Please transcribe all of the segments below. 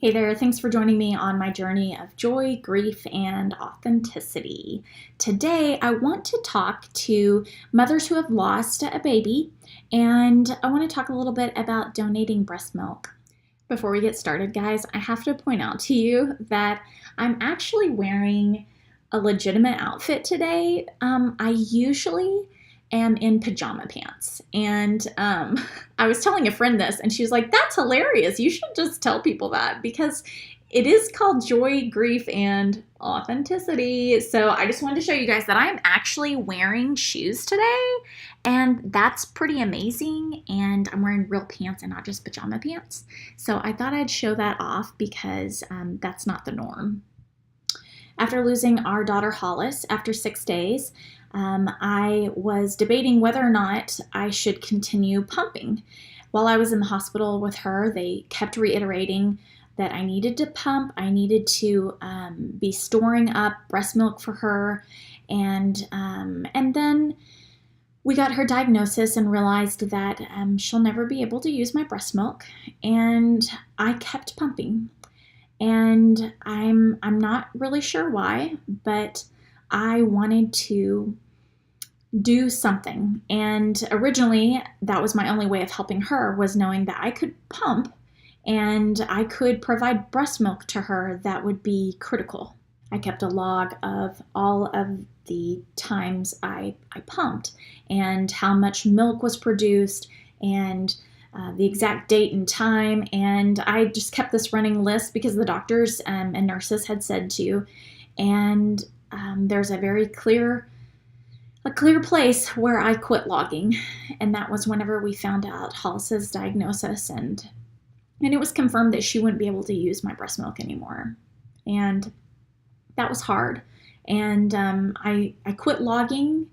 Hey there, thanks for joining me on my journey of joy, grief, and authenticity. Today, I want to talk to mothers who have lost a baby, and I want to talk a little bit about donating breast milk. Before we get started, guys, I have to point out to you that I'm actually wearing a legitimate outfit today. I usually am in pajama pants. And I was telling a friend this, and she was like, "That's hilarious. You should just tell people that," because it is called joy, grief, and authenticity. So I just wanted to show you guys that I am actually wearing shoes today, and that's pretty amazing. And I'm wearing real pants and not just pajama pants. So I thought I'd show that off because that's not the norm. After losing our daughter Hollis after 6 days, I was debating whether or not I should continue pumping. While I was in the hospital with her, they kept reiterating that I needed to pump, I needed to be storing up breast milk for her, and then we got her diagnosis and realized that she'll never be able to use my breast milk, and I kept pumping. And I'm not really sure why, but I wanted to do something. And originally, that was my only way of helping her, was knowing that I could pump and I could provide breast milk to her that would be critical. I kept a log of all of the times I pumped and how much milk was produced and the exact date and time, and I just kept this running list because the doctors and nurses had said to. And there's a very clear place where I quit logging, and that was whenever we found out Hollis's diagnosis, and it was confirmed that she wouldn't be able to use my breast milk anymore, and that was hard. And I quit logging,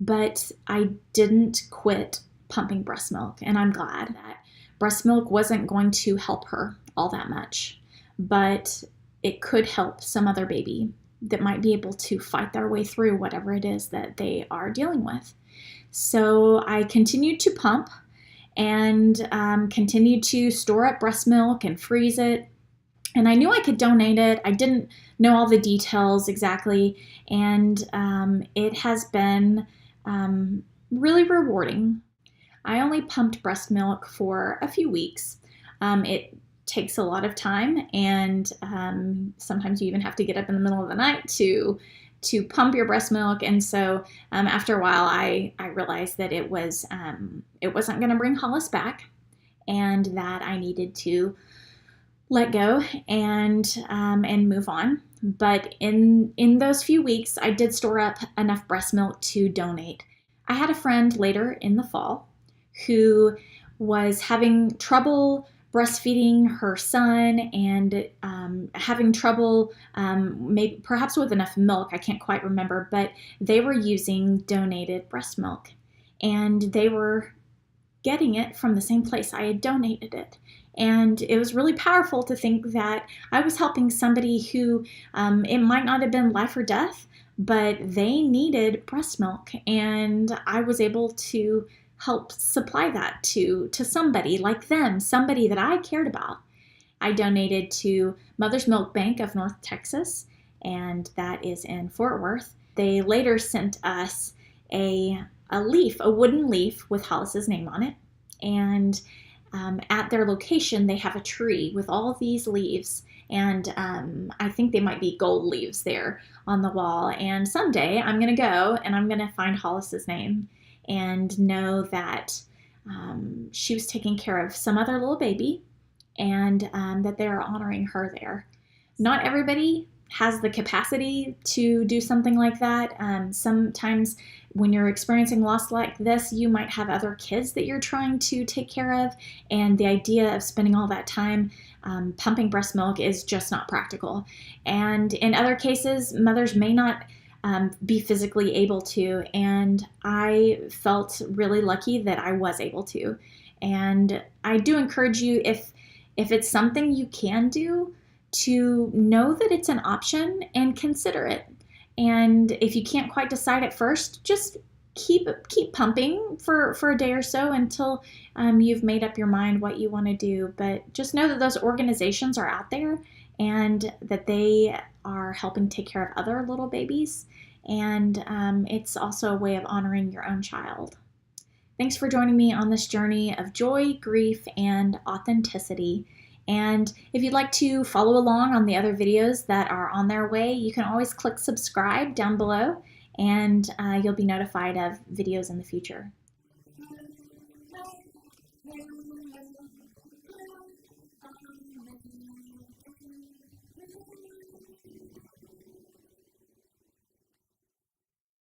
but I didn't quit pumping breast milk, and I'm glad. That breast milk wasn't going to help her all that much, but it could help some other baby that might be able to fight their way through whatever it is that they are dealing with. So I continued to pump and continued to store up breast milk and freeze it. And I knew I could donate it. I didn't know all the details exactly, and it has been really rewarding. I only pumped breast milk for a few weeks. It takes a lot of time, and sometimes you even have to get up in the middle of the night to pump your breast milk. And so after a while, I realized that it wasn't going to bring Hollis back, and that I needed to let go and move on. But in those few weeks, I did store up enough breast milk to donate. I had a friend later in the fall who was having trouble breastfeeding her son and having trouble maybe perhaps with enough milk. I can't quite remember, but they were using donated breast milk, and they were getting it from the same place I had donated it. And it was really powerful to think that I was helping somebody who it might not have been life or death, but they needed breast milk, and I was able to help supply that to somebody like them, somebody that I cared about. I donated to Mother's Milk Bank of North Texas, and that is in Fort Worth. They later sent us a wooden leaf with Hollis's name on it, and at their location they have a tree with all these leaves, and I think they might be gold leaves there on the wall. And someday I'm going to go and I'm going to find Hollis's name and know that she was taking care of some other little baby, and that they're honoring her there. Not everybody has the capacity to do something like that. Sometimes when you're experiencing loss like this, you might have other kids that you're trying to take care of, and the idea of spending all that time pumping breast milk is just not practical. And in other cases, mothers may not be physically able to, and I felt really lucky that I was able to. And I do encourage you, if it's something you can do, to know that it's an option and consider it. And if you can't quite decide at first, just keep pumping for a day or so until you've made up your mind what you want to do. But just know that those organizations are out there and that they are helping take care of other little babies. And it's also a way of honoring your own child. Thanks for joining me on this journey of joy, grief, and authenticity. And if you'd like to follow along on the other videos that are on their way, you can always click subscribe down below, and you'll be notified of videos in the future.